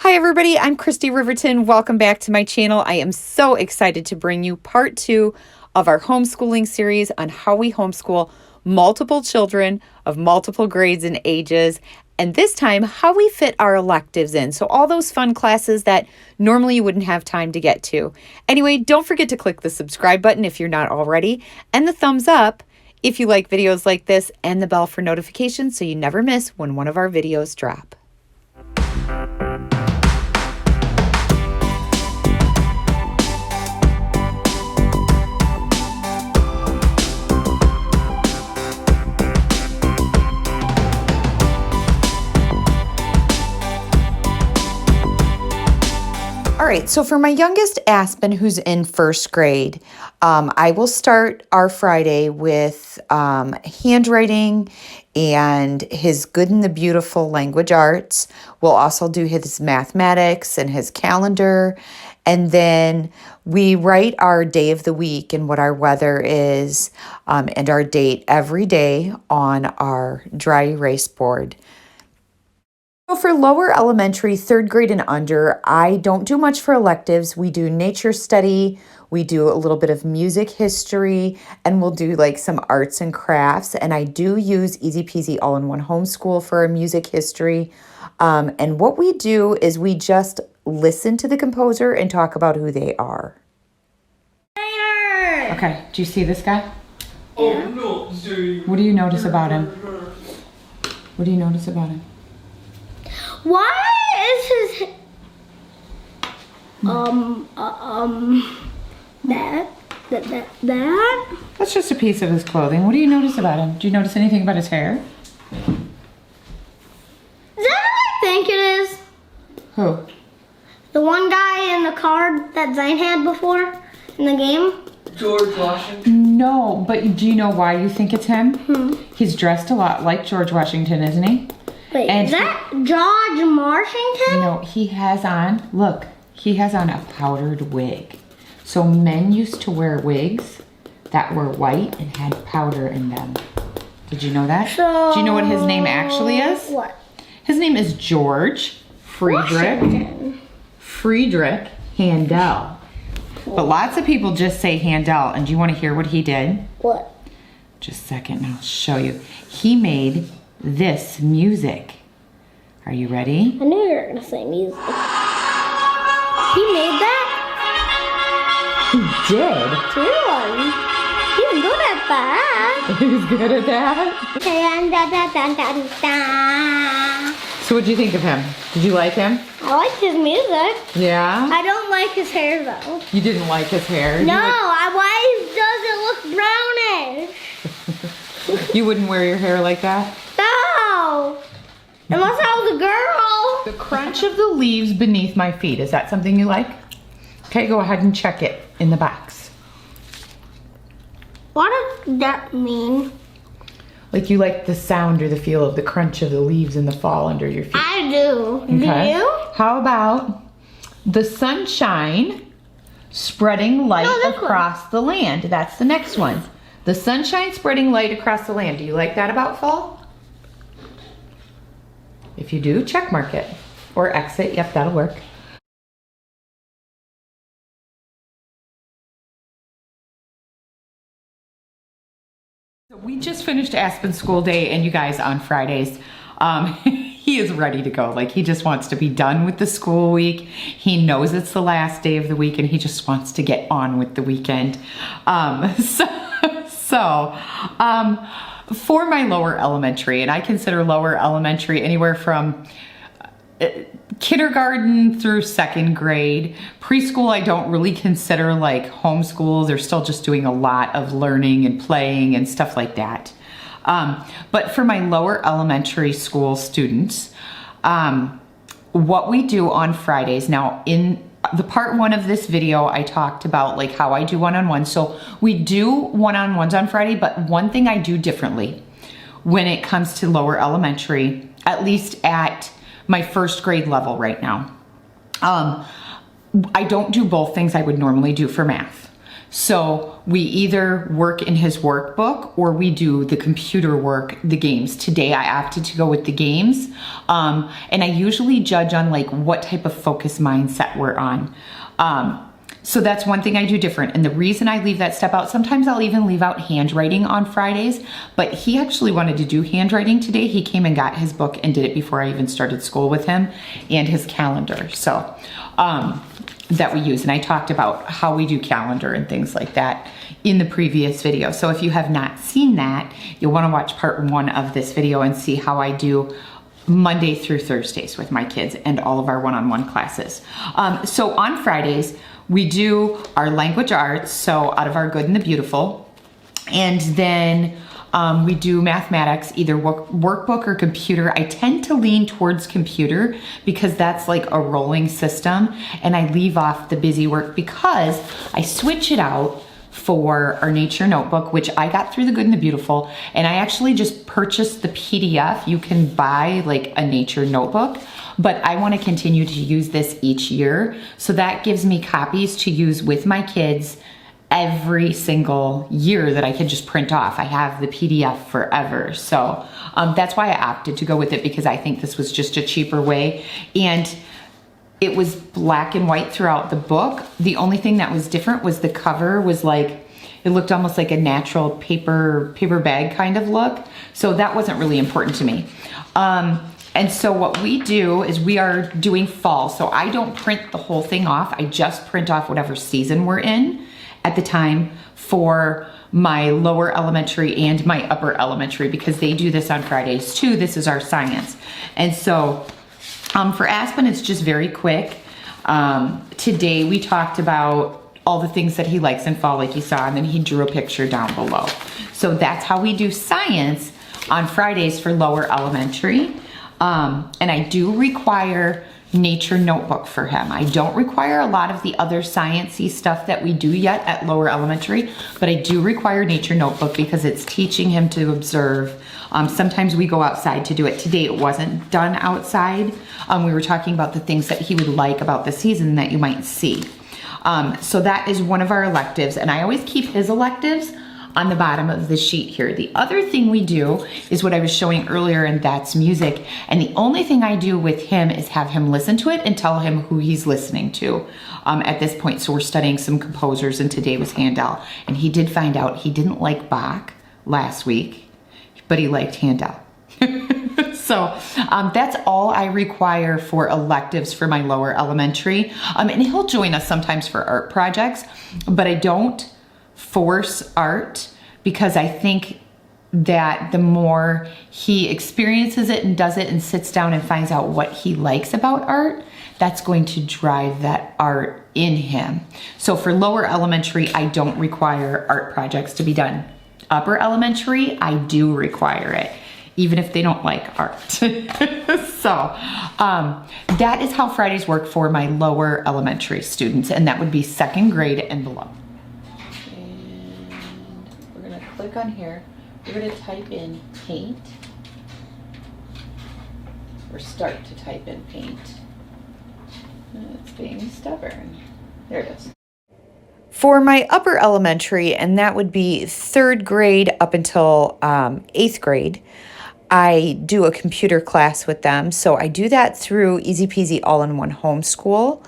Hi everybody, I'm Christi Riverton. Welcome back to my channel. I am so excited to bring you part 2 of our homeschooling series on how we homeschool multiple children of multiple grades and ages. And this time, how we fit our electives in. So all those fun classes that normally you wouldn't have time to get to. Anyway, don't forget to click the subscribe button if you're not already, and the thumbs up if you like videos like this, and the bell for notifications so you never miss when one of our videos drop. All right, so for my youngest Aspen, who's in first grade, I will start our Friday with handwriting and his Good and the Beautiful language arts. We'll also do his mathematics and his calendar. And then we write our day of the week and what our weather is and our date every day on our dry erase board. So for lower elementary, third grade and under, I don't do much for electives. We do nature study, we do a little bit of music history, and we'll do like some arts and crafts. And I do use Easy Peasy All-in-One Homeschool for our music history. And what we do is we just listen to the composer and talk about who they are. Okay, do you see this guy? Oh, no. What do you notice about him? What do you notice about him? Why is his that? That's just a piece of his clothing. What do you notice about him? Do you notice anything about his hair? Is that who I think it is? Who? The one guy in the card that Zane had before in the game? George Washington? No, but do you know why you think it's him? He's dressed a lot like George Washington, isn't he? Wait, And is that George Washington? No, he has on, look, he has on a powdered wig. So men used to wear wigs that were white and had powder in them. Did you know that? So, do you know what his name actually is? What? His name is George Washington. Friedrich Handel. But lots of people just say Handel. And do you want to hear what he did? What? Just a second and I'll show you. He made this music. Are you ready? I knew you were going to say music. He made that? He did. Really? He's good at that. He's good at that. So what do you think of him? Did you like him? I like his music. Yeah? I don't like his hair though. You didn't like his hair? No, why does it look brownish? You wouldn't wear your hair like that? No! Unless I was a girl. The crunch of the leaves beneath my feet. Is that something you like? Okay, go ahead and check it in the box. What does that mean? Like you like the sound or the feel of the crunch of the leaves in the fall under your feet. I do. Okay. Do you? How about the sunshine spreading light across the land? That's the next one. The sunshine spreading light across the land. Do you like that about fall? If you do, check mark it. Or exit. Yep, that'll work. So we just finished Aspen school day, and you guys, on Fridays, he is ready to go. Like, he just wants to be done with the school week. He knows it's the last day of the week, and he just wants to get on with the weekend. For my lower elementary, and I consider lower elementary anywhere from kindergarten through second grade. Preschool I don't really consider like homeschool. They're still just doing a lot of learning and playing and stuff like that. But for my lower elementary school students, what we do on Fridays, now in the part 1 of this video, I talked about like how I do one-on-one. So we do one-on-ones on Friday, but one thing I do differently when it comes to lower elementary, at least at my first grade level right now, I don't do both things I would normally do for math. So we either work in his workbook or we do the computer work, the games. Today I opted to go with the games. And I usually judge on like what type of focus mindset we're on. So that's one thing I do different. And the reason I leave that step out, sometimes I'll even leave out handwriting on Fridays, but he actually wanted to do handwriting today. He came and got his book and did it before I even started school with him, and his calendar. So, that we use. And I talked about how we do calendar and things like that in the previous video. So if you have not seen that, you'll want to watch part 1 of this video and see how I do Monday through Thursdays with my kids and all of our one-on-one classes. So on Fridays, we do our language arts, so out of our good and the beautiful. And then we do mathematics, either workbook or computer. I tend to lean towards computer because that's like a rolling system, and I leave off the busy work because I switch it out for our nature notebook, which I got through the good and the beautiful, and I actually just purchased the PDF. You can buy like a nature notebook, but I want to continue to use this each year. So that gives me copies to use with my kids every single year that I could just print off. I have the PDF forever. So that's why I opted to go with it, because I think this was just a cheaper way. And it was black and white throughout the book. The only thing that was different was the cover was like, it looked almost like a natural paper bag kind of look. So that wasn't really important to me. And so what we do is we are doing fall. So I don't print the whole thing off. I just print off whatever season we're in at the time for my lower elementary and my upper elementary, because they do this on Fridays too. This is our science. And so for Aspen, it's just very quick. Today we talked about all the things that he likes in fall, like you saw, and then he drew a picture down below. So that's how we do science on Fridays for lower elementary. And I do require nature notebook for him. I don't require a lot of the other sciencey stuff that we do yet at lower elementary, but I do require nature notebook because it's teaching him to observe. Sometimes we go outside to do it. Today it wasn't done outside. We were talking about the things that he would like about the season that you might see. So that is one of our electives, and I always keep his electives on the bottom of the sheet here. The other thing we do is what I was showing earlier, and that's music. And the only thing I do with him is have him listen to it and tell him who he's listening to at this point. So we're studying some composers, and today was Handel. And he did find out he didn't like Bach last week, but he liked Handel. So that's all I require for electives for my lower elementary. And he'll join us sometimes for art projects, but I don't force art, because I think that the more he experiences it and does it and sits down and finds out what he likes about art, that's going to drive that art in him. So for lower elementary, I don't require art projects to be done. Upper elementary, I do require it, even if they don't like art. So that is how Fridays work for my lower elementary students, and that would be 2nd grade and below. Click on here, we're going to type in paint, or start to type in paint. It's being stubborn. There it is. For my upper elementary, and that would be 3rd grade up until 8th grade, I do a computer class with them. So I do that through Easy Peasy All-in-One Homeschool.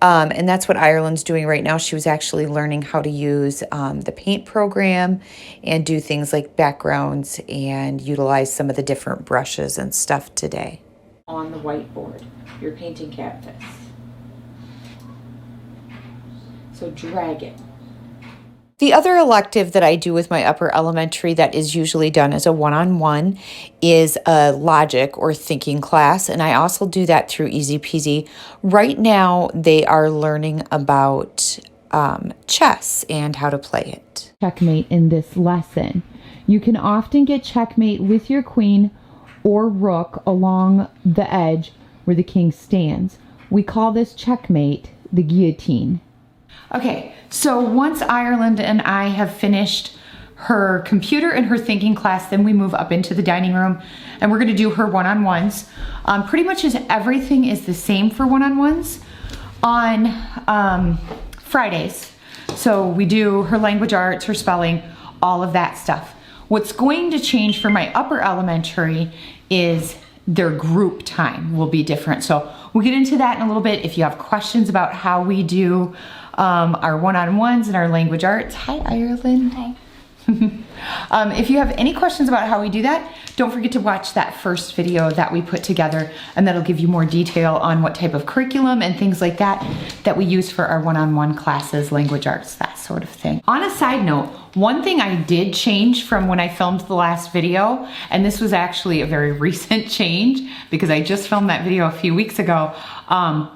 And that's what Ireland's doing right now. She was actually learning how to use the paint program and do things like backgrounds and utilize some of the different brushes and stuff today. On the whiteboard, you're painting cactus. So drag it. The other elective that I do with my upper elementary that is usually done as a one-on-one is a logic or thinking class, and I also do that through Easy Peasy. Right now, they are learning about chess and how to play it. Checkmate in this lesson. You can often get checkmate with your queen or rook along the edge where the king stands. We call this checkmate the guillotine. Okay, so once Ireland and I have finished her computer and her thinking class, then we move up into the dining room and we're going to do her one-on-ones. Pretty much everything is the same for one-on-ones on Fridays. So we do her language arts, her spelling, all of that stuff. What's going to change for my upper elementary is their group time will be different. So we'll get into that in a little bit. If you have questions about how we do our one-on-ones and our language arts. Hi, Ireland. Hi. If you have any questions about how we do that, don't forget to watch that first video that we put together, and that'll give you more detail on what type of curriculum and things like that that we use for our one-on-one classes, language arts, that sort of thing. On a side note, one thing I did change from when I filmed the last video, and this was actually a very recent change because I just filmed that video a few weeks ago.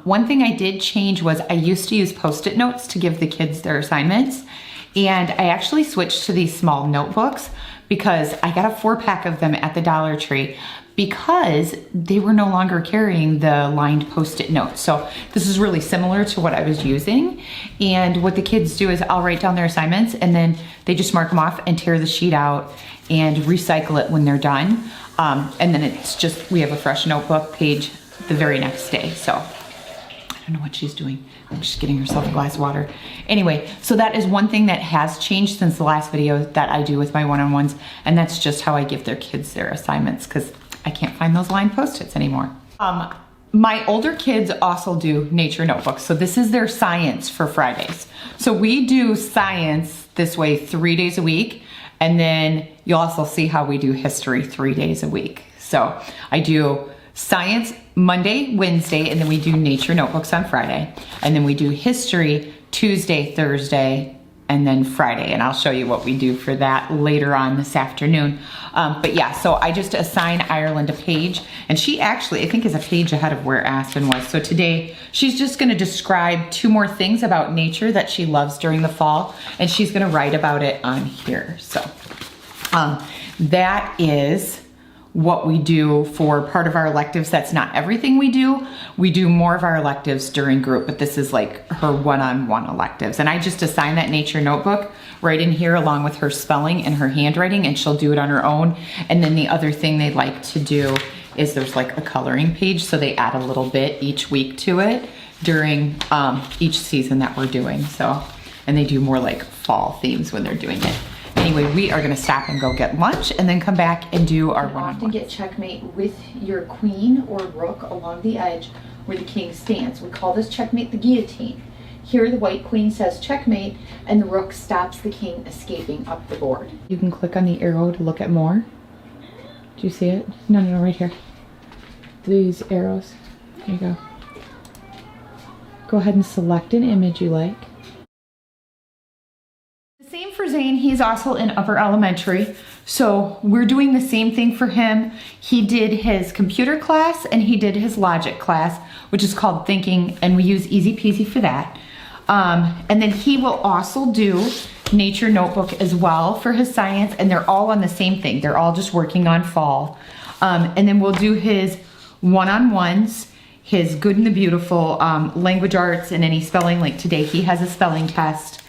One thing I did change was I used to use Post-it notes to give the kids their assignments. And I actually switched to these small notebooks because I got a 4-pack of them at the Dollar Tree because they were no longer carrying the lined Post-it notes. So this is really similar to what I was using. And what the kids do is I'll write down their assignments and then they just mark them off and tear the sheet out and recycle it when they're done. And then it's just, we have a fresh notebook page the very next day. So I don't know what she's doing. She's getting herself a glass of water. Anyway, so that is one thing that has changed since the last video that I do with my one-on-ones, and that's just how I give their kids their assignments because I can't find those lined Post-its anymore. My older kids also do nature notebooks, so this is their science for Fridays. So we do science this way 3 days a week, and then you'll also see how we do history 3 days a week. So I do science Monday, Wednesday, and then we do nature notebooks on Friday. And then we do history Tuesday, Thursday, and then Friday. And I'll show you what we do for that later on this afternoon. But yeah, so I just assign Ireland a page, and she actually, I think, is a page ahead of where Aspen was. So today, she's just gonna describe 2 more things about nature that she loves during the fall, and she's gonna write about it on here. So that is what we do for part of our electives. That's not everything we do. We do more of our electives during group, but this is like her one-on-one electives. And I just assign that nature notebook right in here along with her spelling and her handwriting, and she'll do it on her own. And then the other thing they like to do is there's like a coloring page, so they add a little bit each week to it during each season that we're doing. So, and they do more like fall themes when they're doing it. Anyway, we are gonna stop and go get lunch and then come back and do our one-on-one. Often get checkmate with your queen or rook along the edge where the king stands. We call this checkmate the guillotine. Here the white queen says checkmate and the rook stops the king escaping up the board. You can click on the arrow to look at more. Do you see it? No, right here. These arrows. There you go. Go ahead and select an image you like. Same for Zane, he's also in upper elementary. So we're doing the same thing for him. He did his computer class and he did his logic class, which is called thinking, and we use Easy Peasy for that. And then he will also do nature notebook as well for his science, and they're all on the same thing. They're all just working on fall. And then we'll do his one-on-ones, his good and the beautiful, language arts, and any spelling. Like today he has a spelling test.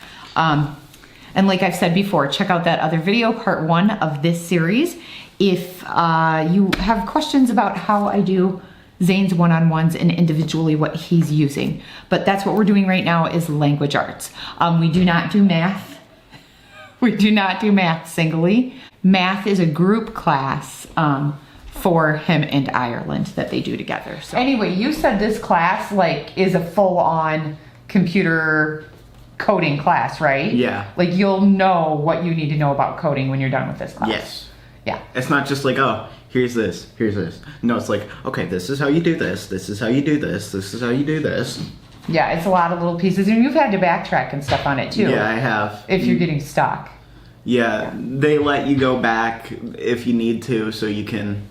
And like I've said before, check out that other video, part 1 of this series. If you have questions about how I do Zane's one-on-ones and individually what he's using. But that's what we're doing right now is language arts. We do not do math. We do not do math singly. Math is a group class for him and Ireland that they do together. So anyway, you said this class like is a full-on computer coding class, right? Yeah. Like you'll know what you need to know about coding when you're done with this class. Yes. Yeah. It's not just like, oh, here's this, here's this. No, it's like, okay, this is how you do this, this is how you do this, this is how you do this. Yeah, it's a lot of little pieces, and you've had to backtrack and stuff on it too. Yeah, I have. If you're getting stuck. Yeah, they let you go back if you need to, so you can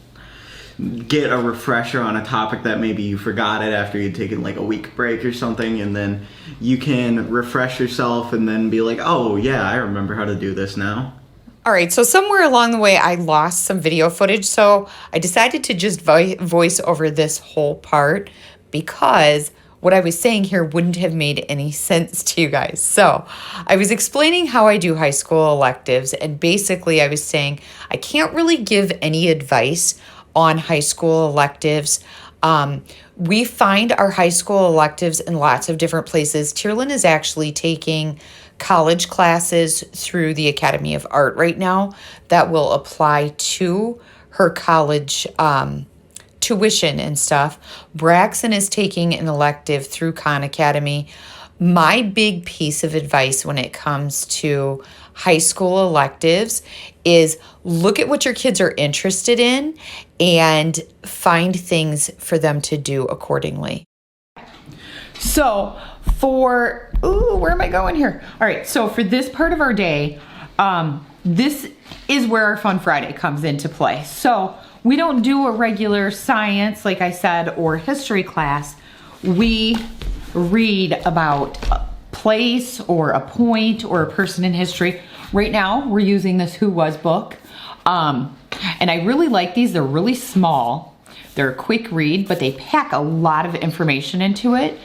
get a refresher on a topic that maybe you forgot it after you'd taken like a week break or something, and then you can refresh yourself and then be like, oh yeah, I remember how to do this now. All right, so somewhere along the way, I lost some video footage, so I decided to just voice over this whole part because what I was saying here wouldn't have made any sense to you guys. So I was explaining how I do high school electives, and basically I was saying I can't really give any advice on high school electives. We find our high school electives in lots of different places. Tierlin is actually taking college classes through the Academy of Art right now that will apply to her college tuition and stuff. Braxton is taking an elective through Khan Academy. My big piece of advice when it comes to high school electives is look at what your kids are interested in and find things for them to do accordingly. So where am I going here? All right, so for this part of our day, this is where our Fun Friday comes into play. So we don't do a regular science, like I said, or history class. We read about a place or a point or a person in history. Right now, we're using this Who Was book. And I really like these. They're really small. They're a quick read, but they pack a lot of information into it.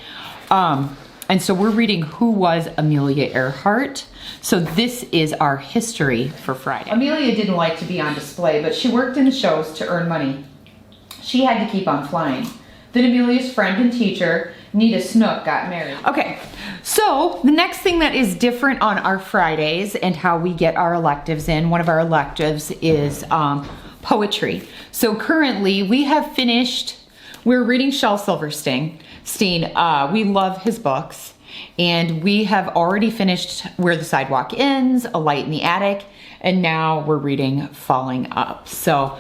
And so we're reading Who Was Amelia Earhart. So this is our history for Friday. Amelia didn't like to be on display, but she worked in the shows to earn money. She had to keep on flying. Then Amelia's friend and teacher, Nita Snook, got married. Okay, so the next thing that is different on our Fridays and how we get our electives in, one of our electives is poetry. So currently we have finished, we're reading Shel Silverstein. We love his books, and we have already finished Where the Sidewalk Ends, A Light in the Attic, and now we're reading Falling Up. So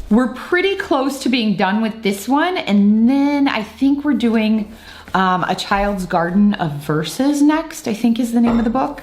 we're pretty close to being done with this one, and then I think we're doing A Child's Garden of Verses next, I think is the name of the book,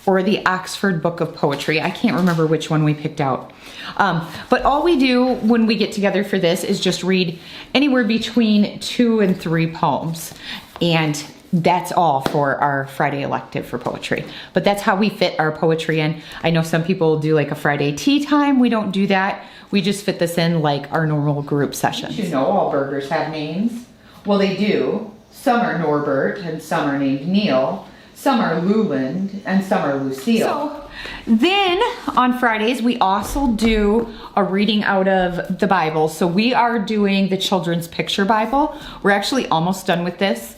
or the Oxford Book of Poetry. I can't remember which one we picked out. But all we do when we get together for this is just read anywhere between 2 and 3 poems. And that's all for our Friday elective for poetry. But that's how we fit our poetry in. I know some people do like a Friday tea time. We don't do that. We just fit this in like our normal group sessions. You know all burgers have names. Well, they do. Some are Norbert and some are named Neil. Some are Luland and some are Lucille. So then on Fridays, we also do a reading out of the Bible. So we are doing the Children's Picture Bible. We're actually almost done with this.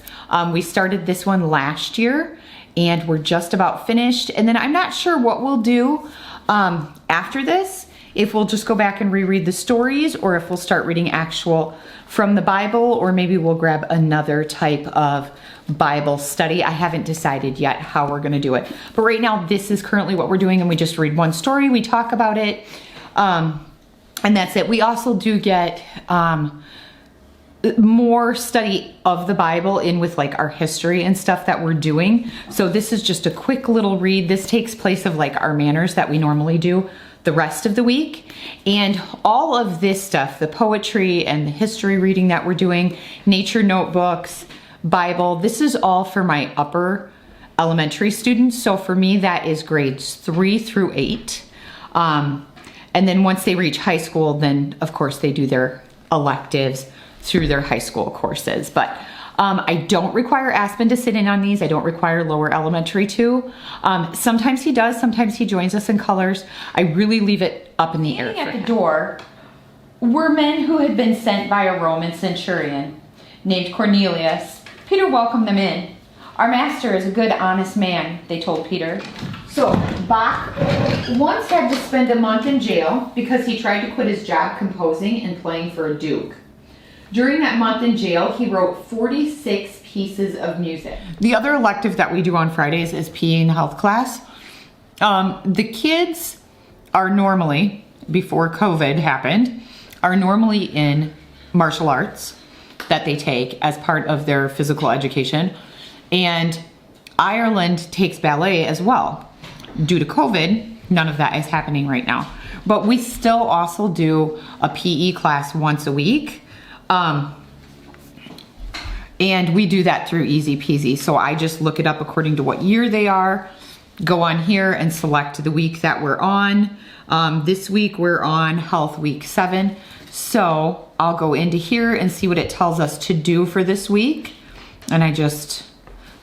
We started this one last year and we're just about finished. And then I'm not sure what we'll do after this, if we'll just go back and reread the stories or if we'll start reading actual from the Bible, or maybe we'll grab another type of Bible study. I haven't decided yet how we're gonna do it. But right now, this is currently what we're doing, and we just read one story, we talk about it, and that's it. We also do get more study of the Bible in with like our history and stuff that we're doing. So this is just a quick little read. This takes place of like our manners that we normally do the rest of the week. And all of this stuff, the poetry and the history reading that we're doing, nature notebooks, Bible, this is all for my upper elementary students. So for me, that is grades 3 through 8. And then once they reach high school, then of course they do their electives through their high school courses. But I don't require Aspen to sit in on these. I don't require lower elementary to. Sometimes he does, sometimes he joins us in colors. I really leave it up in the air. At the door were men who had been sent by a Roman centurion named Cornelius. Peter welcomed them in. Our master is a good, honest man, they told Peter. So Bach once had to spend a month in jail because he tried to quit his job composing and playing for a duke. During that month in jail, he wrote 46 pieces of music. The other elective that we do on Fridays is PE and health class. The kids are normally, before COVID happened, are normally in martial arts that they take as part of their physical education. And Ireland takes ballet as well. Due to COVID, none of that is happening right now. But we still also do a PE class once a week. And we do that through Easy Peasy. So I just look it up according to what year they are, go on here and select the week that we're on. This week we're on Health Week 7. So I'll go into here and see what it tells us to do for this week. And I just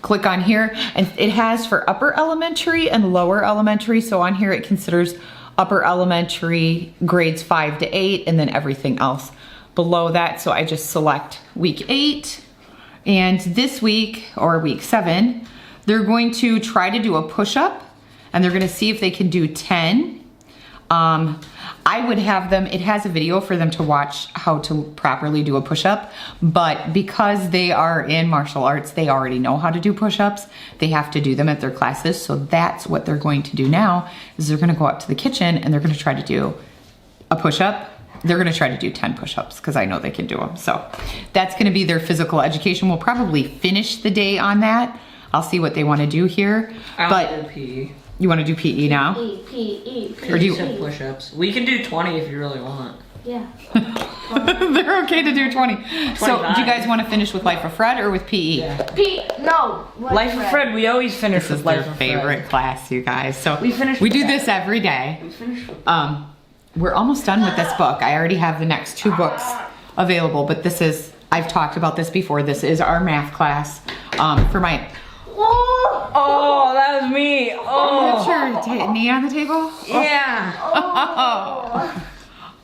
click on here, and it has for upper elementary and lower elementary. So on here it considers upper elementary grades 5 to 8 and then everything else below that. So I just select week 8, and this week, or week 7, they're going to try to do a push-up, and they're gonna see if they can do 10. I would have them, it has a video for them to watch how to properly do a push-up, but because they are in martial arts, they already know how to do push-ups. They have to do them at their classes, so that's what they're going to do now, is they're gonna go out to the kitchen and they're gonna try to do a push-up. They're gonna try to do 10 push-ups because I know they can do them. So that's gonna be their physical education. We'll probably finish the day on that. I'll see what they wanna do here. I'll do PE. You wanna do PE now? PE. Or do you- said push-ups. We can do 20 if you really want. Yeah. They're okay to do 20. So 25. do you guys wanna finish with Life of Fred or with PE? No. Life of Fred, we always finish This with is Life their of favorite Fred. class, you guys. So We finished we with do that. this every day. We finished with We're almost done with this book. I already have the next 2 books available, but this is, I've talked about this before. This is our math class for my, Oh, that was me. Oh, Put your knee on the table. yeah.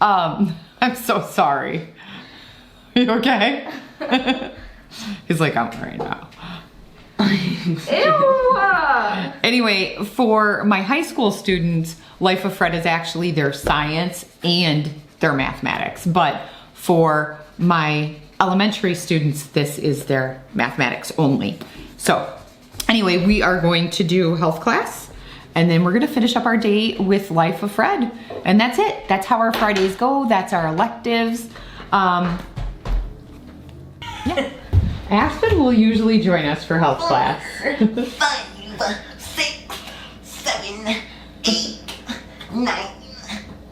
I'm so sorry. Are you okay? He's like, I'm right now. Anyway, for my high school students, Life of Fred is actually their science and their mathematics. But for my elementary students, this is their mathematics only. So anyway, we are going to do health class, and then we're gonna finish up our day with Life of Fred. And that's it. That's how our Fridays go. That's our electives. Yeah. Aspen will usually join us for health class. 5, 6, 7, 8, 9,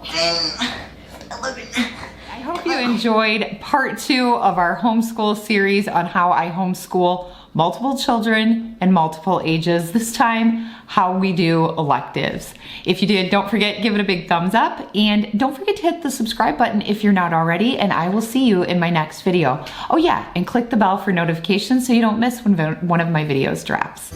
10, 11. I hope you enjoyed part 2 of our homeschool series on how I homeschool multiple children and multiple ages. This time, how we do electives. If you did, don't forget, give it a big thumbs up, and don't forget to hit the subscribe button if you're not already, and I will see you in my next video. Oh yeah, and click the bell for notifications so you don't miss when one of my videos drops.